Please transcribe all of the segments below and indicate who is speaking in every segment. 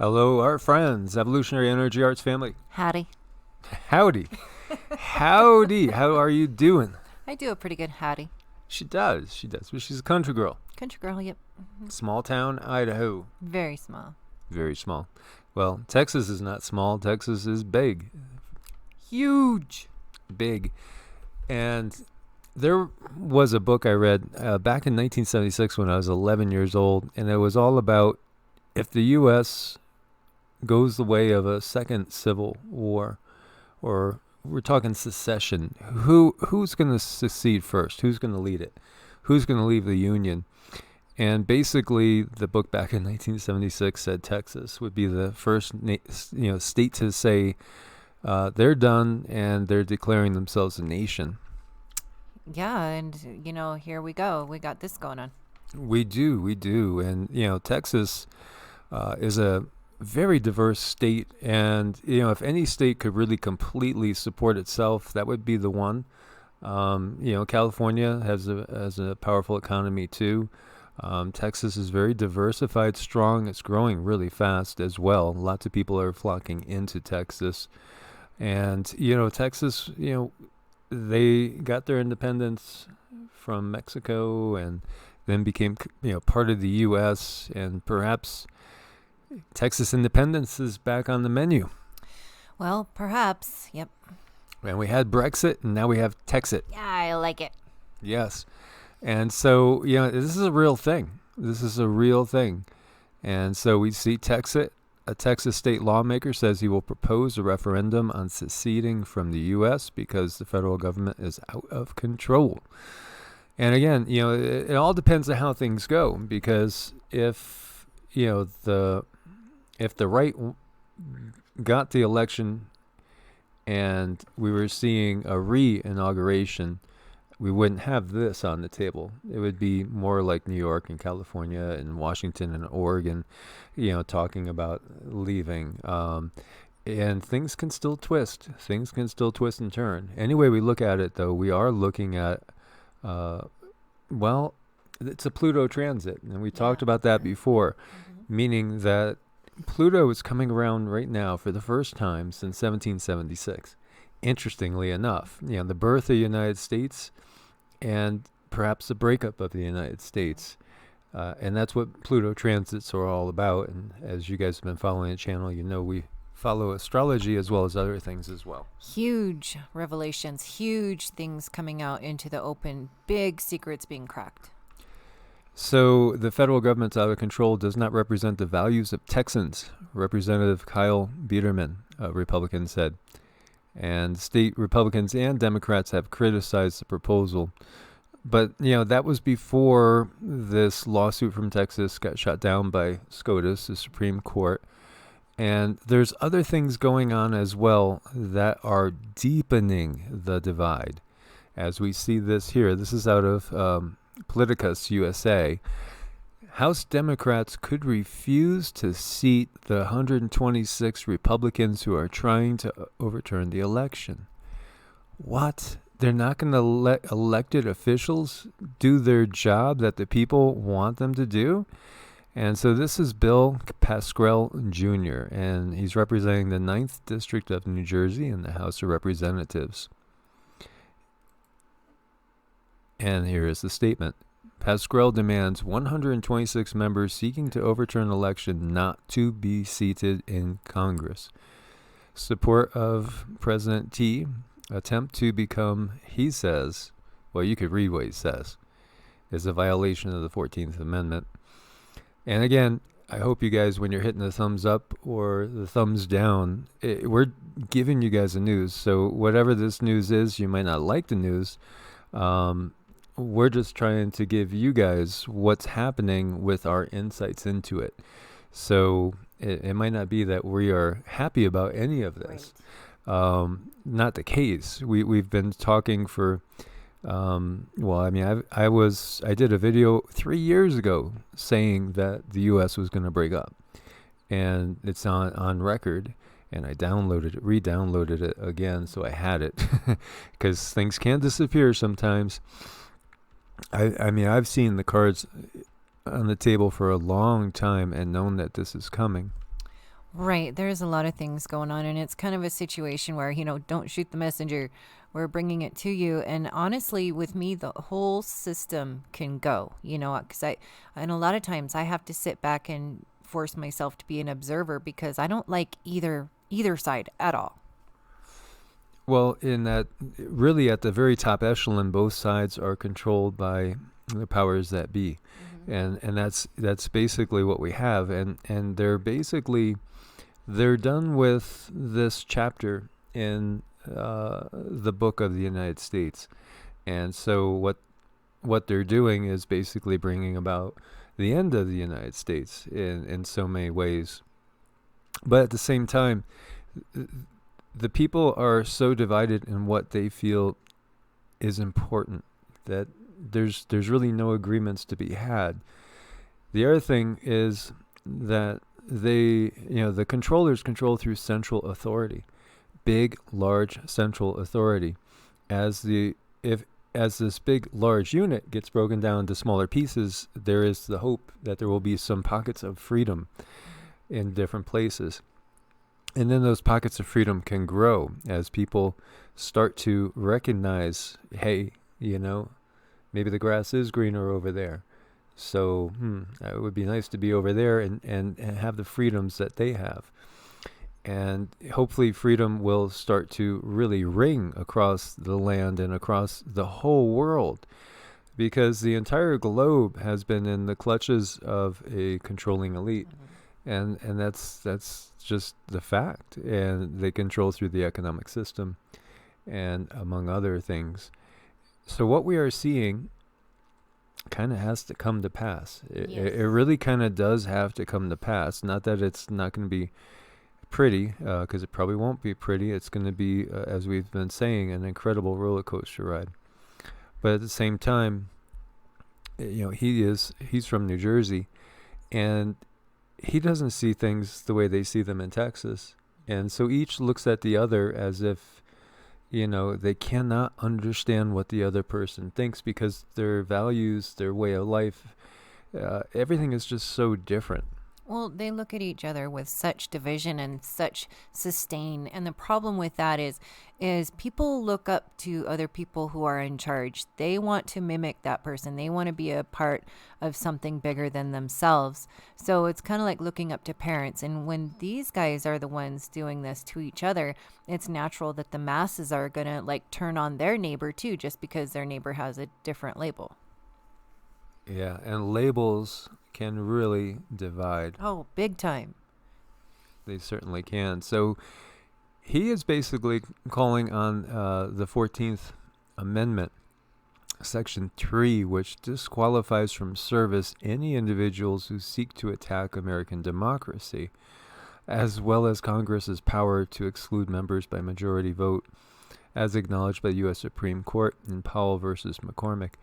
Speaker 1: Hello, our friends, Evolutionary Energy Arts family.
Speaker 2: Howdy.
Speaker 1: Howdy. Howdy. How are you doing?
Speaker 2: I do a pretty good howdy.
Speaker 1: She does. But she's a country girl.
Speaker 2: Country girl, yep.
Speaker 1: Small town, Idaho.
Speaker 2: Very small.
Speaker 1: Very small. Well, Texas is not small. Texas is big.
Speaker 2: Huge.
Speaker 1: Big. And there was a book I read back in 1976 when I was 11 years old, and it was all about if the U.S. goes the way of a second civil war, or we're talking secession, who's going to secede first? Who's going to lead it? Who's going to leave the Union? And basically, the book back in 1976 said Texas would be the first state to say they're done and they're declaring themselves a nation.
Speaker 2: Yeah, and, here we go. We got this going on.
Speaker 1: We do. And, Texas is a very diverse state. And, if any state could really completely support itself, that would be the one. California has a powerful economy, too. Texas is very diversified, strong. It's growing really fast as well. Lots of people are flocking into Texas. And, Texas, they got their independence from Mexico and then became, part of the U.S. And perhaps Texas independence is back on the menu.
Speaker 2: Well, perhaps, yep.
Speaker 1: And we had Brexit, and now we have Texit.
Speaker 2: Yeah, I like it.
Speaker 1: Yes. And so, this is a real thing. And so we see Texit. A Texas state lawmaker says he will propose a referendum on seceding from the U.S. because the federal government is out of control. And again, it all depends on how things go, because if the right got the election and we were seeing a re-inauguration, we wouldn't have this on the table. It would be more like New York and California and Washington and Oregon, talking about leaving. And things can still twist. Things can still twist and turn. Any way we look at it, though, we are looking at, it's a Pluto transit. And we talked about that before, meaning that Pluto is coming around right now for the first time since 1776. Interestingly enough, the birth of the United States and perhaps the breakup of the United States. And that's what Pluto transits are all about. And as you guys have been following the channel, we follow astrology as well as other things as well.
Speaker 2: Huge revelations, huge things coming out into the open, big secrets being cracked.
Speaker 1: So the federal government's out of control does not represent the values of Texans, Representative Kyle Biederman, a Republican, said. And state Republicans and Democrats have criticized the proposal. But, that was before this lawsuit from Texas got shot down by SCOTUS, the Supreme Court. And there's other things going on as well that are deepening the divide. As we see this here, this is out of Politicus USA. House Democrats could refuse to seat the 126 Republicans who are trying to overturn the election. What? They're not going to let elected officials do their job that the people want them to do? And so this is Bill Pasquel Jr., and he's representing the 9th District of New Jersey in the House of Representatives. And here is the statement. Pasquel demands 126 members seeking to overturn an election not to be seated in Congress. Support of President T attempt to become, he says, well, you could read what he says, is a violation of the 14th Amendment. And again, I hope you guys, when you're hitting the thumbs up or the thumbs down, we're giving you guys the news. So whatever this news is, you might not like the news. We're just trying to give you guys what's happening with our insights into it. So it might not be that we are happy about any of this. Right. Not the case. We've been talking for, I did a video 3 years ago saying that the U.S. was going to break up. And it's on record. And I re-downloaded it again, so I had it. Because things can disappear sometimes. I've seen the cards on the table for a long time and known that this is coming.
Speaker 2: Right. There's a lot of things going on, and it's kind of a situation where, don't shoot the messenger. We're bringing it to you. And honestly, with me, the whole system can go, because and a lot of times I have to sit back and force myself to be an observer because I don't like either side at all.
Speaker 1: Well, in that, really at the very top echelon, both sides are controlled by the powers that be, and that's basically what we have, and they're done with this chapter in the book of the United States, and so what they're doing is basically bringing about the end of the United States in so many ways, but at the same time, the people are so divided in what they feel is important that there's really no agreements to be had. The other thing is that the controllers control through central authority, big, large central authority. As this big, large unit gets broken down into smaller pieces, there is the hope that there will be some pockets of freedom in different places. And then those pockets of freedom can grow as people start to recognize, hey, maybe the grass is greener over there. So it would be nice to be over there and have the freedoms that they have. And hopefully freedom will start to really ring across the land and across the whole world, because the entire globe has been in the clutches of a controlling elite. And that's just the fact. And they control through the economic system and among other things. So what we are seeing kind of has to come to pass. It really kind of does have to come to pass. Not that it's not going to be pretty, because it probably won't be pretty. It's going to be, as we've been saying, an incredible roller coaster ride. But at the same time, he's from New Jersey, and he doesn't see things the way they see them in Texas. And so each looks at the other as if, they cannot understand what the other person thinks, because their values, their way of life, everything is just so different.
Speaker 2: Well, they look at each other with such division and such sustain. And the problem with that is people look up to other people who are in charge. They want to mimic that person. They want to be a part of something bigger than themselves. So it's kind of like looking up to parents. And when these guys are the ones doing this to each other, it's natural that the masses are going to turn on their neighbor too, just because their neighbor has a different label.
Speaker 1: Yeah, and labels can really divide.
Speaker 2: Oh, big time.
Speaker 1: They certainly can. So he is basically calling on the 14th Amendment, Section 3, which disqualifies from service any individuals who seek to attack American democracy, as well as Congress's power to exclude members by majority vote, as acknowledged by the U.S. Supreme Court in Powell versus McCormick.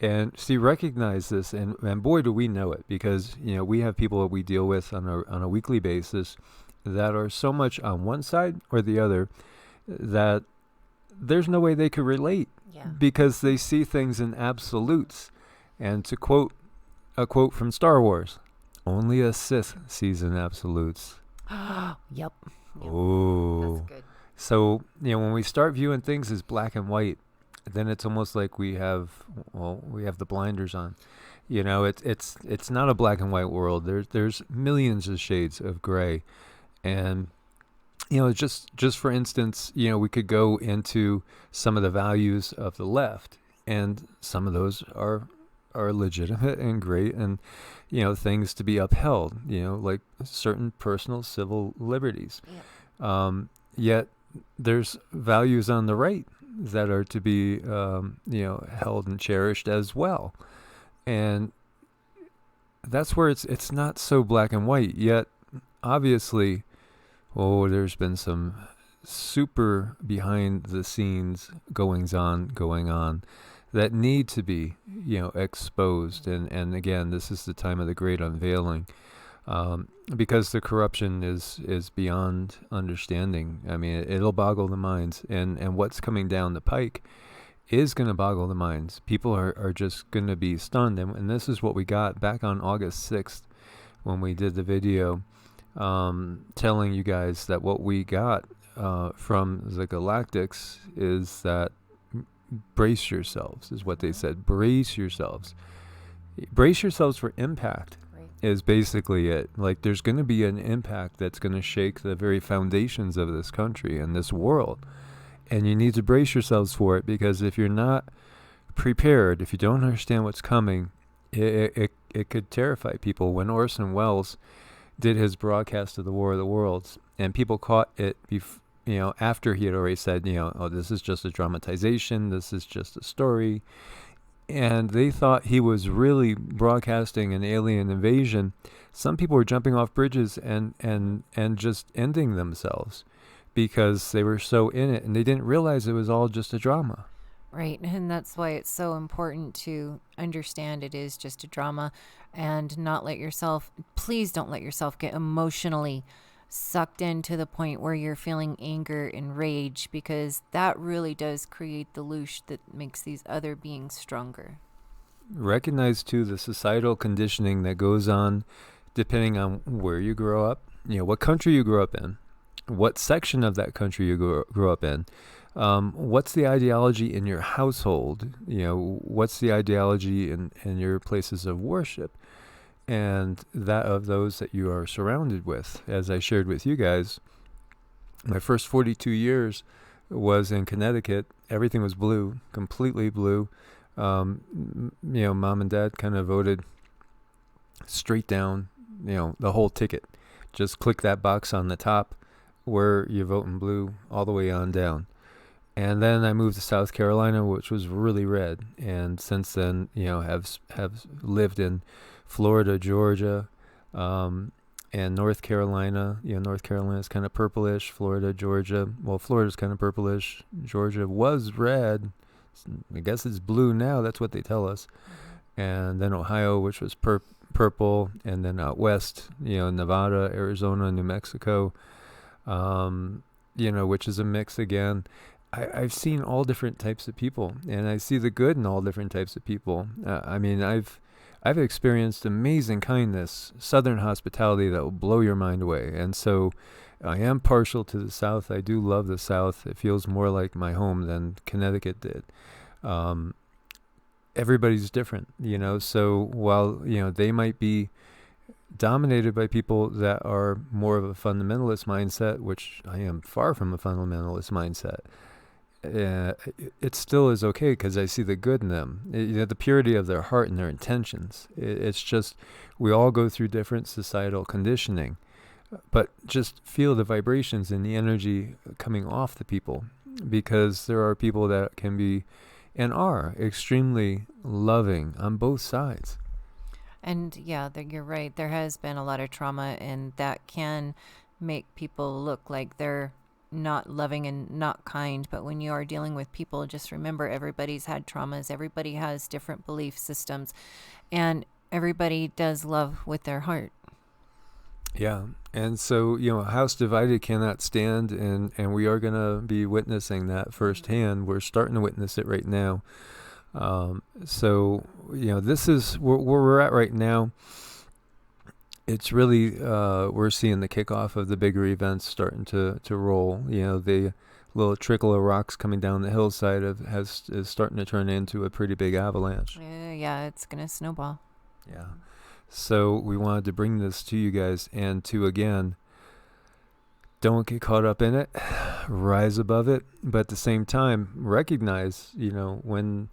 Speaker 1: And see, recognize this, and boy, do we know it, because we have people that we deal with on a weekly basis that are so much on one side or the other that there's no way they could relate, because they see things in absolutes. And to quote a quote from Star Wars, only a Sith sees in absolutes.
Speaker 2: Yep.
Speaker 1: Oh,
Speaker 2: that's good.
Speaker 1: So when we start viewing things as black and white, then it's almost like we have the blinders on. It's not a black and white world. There's millions of shades of gray. And just for instance, we could go into some of the values of the left, and some of those are legitimate and great, and things to be upheld, like certain personal civil liberties. Yet there's values on the right that are to be held and cherished as well. And that's where it's not so black and white. Yet obviously, there's been some super behind the scenes going on that need to be exposed. And again, this is the time of the great unveiling. Because the corruption is beyond understanding. I mean, it'll boggle the minds, and what's coming down the pike is going to boggle the minds. People are just going to be stunned, and this is what we got back on August 6th when we did the video. telling you guys that what we got from the galactics is that brace yourselves, is what they said. Brace yourselves. Brace yourselves for impact.
Speaker 2: Right.
Speaker 1: Is basically it. Like, there's going to be an impact that's going to shake the very foundations of this country and this world. And you need to brace yourselves for it, because if you're not prepared, if you don't understand what's coming, it could terrify people. When Orson Welles did his broadcast of the War of the Worlds, and people caught it after he had already said, oh, this is just a dramatization, this is just a story, and they thought he was really broadcasting an alien invasion. Some people were jumping off bridges and just ending themselves because they were so in it, and they didn't realize it was all just a drama.
Speaker 2: Right. And that's why it's so important to understand it is just a drama, and not let yourself, please don't let yourself get emotionally sucked in to the point where you're feeling anger and rage, because that really does create the loosh that makes these other beings stronger.
Speaker 1: Recognize too the societal conditioning that goes on depending on where you grow up, what country you grew up in, what section of that country you grew up in. What's the ideology in your household? What's the ideology in your places of worship? And that of those that you are surrounded with. As I shared with you guys, my first 42 years was in Connecticut. Everything was blue, completely blue. Mom and dad kind of voted straight down, the whole ticket. Just click that box on the top where you vote in blue all the way on down. And then I moved to South Carolina, which was really red. And since then, have lived in Florida, Georgia, and North Carolina. North Carolina is kind of purplish. Florida, Georgia. Well, Florida's kind of purplish. Georgia was red. I guess it's blue now. That's what they tell us. And then Ohio, which was purple. And then out west, Nevada, Arizona, New Mexico, which is a mix again. I've seen all different types of people, and I see the good in all different types of people. I've experienced amazing kindness, Southern hospitality that will blow your mind away. And so I am partial to the South. I do love the South. It feels more like my home than Connecticut did. Everybody's different, so while, they might be dominated by people that are more of a fundamentalist mindset, which I am far from a fundamentalist mindset, it still is okay, because I see the good in them, the purity of their heart and their intentions. It's just, we all go through different societal conditioning, but just feel the vibrations and the energy coming off the people, because there are people that can be and are extremely loving on both sides.
Speaker 2: And yeah, you're right. There has been a lot of trauma, and that can make people look like they're not loving and not kind. But when you are dealing with people, just remember everybody's had traumas. Everybody has different belief systems, and everybody does love with their heart.
Speaker 1: Yeah. And so, a house divided cannot stand, and we are going to be witnessing that firsthand. We're starting to witness it right now. So, this is where we're at right now. It's really, we're seeing the kickoff of the bigger events starting to roll. The little trickle of rocks coming down the hillside is starting to turn into a pretty big avalanche.
Speaker 2: Yeah, it's going to snowball.
Speaker 1: Yeah. So we wanted to bring this to you guys, and to, again, don't get caught up in it, rise above it, but at the same time, recognize, when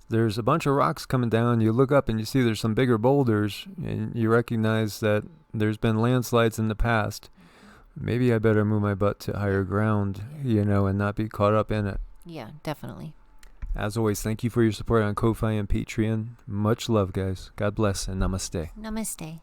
Speaker 1: there's a bunch of rocks coming down, you look up and you see there's some bigger boulders, and you recognize that there's been landslides in the past. Maybe I better move my butt to higher ground, and not be caught up in it.
Speaker 2: Yeah, definitely.
Speaker 1: As always, thank you for your support on Ko-Fi and Patreon. Much love, guys. God bless, and namaste.
Speaker 2: Namaste.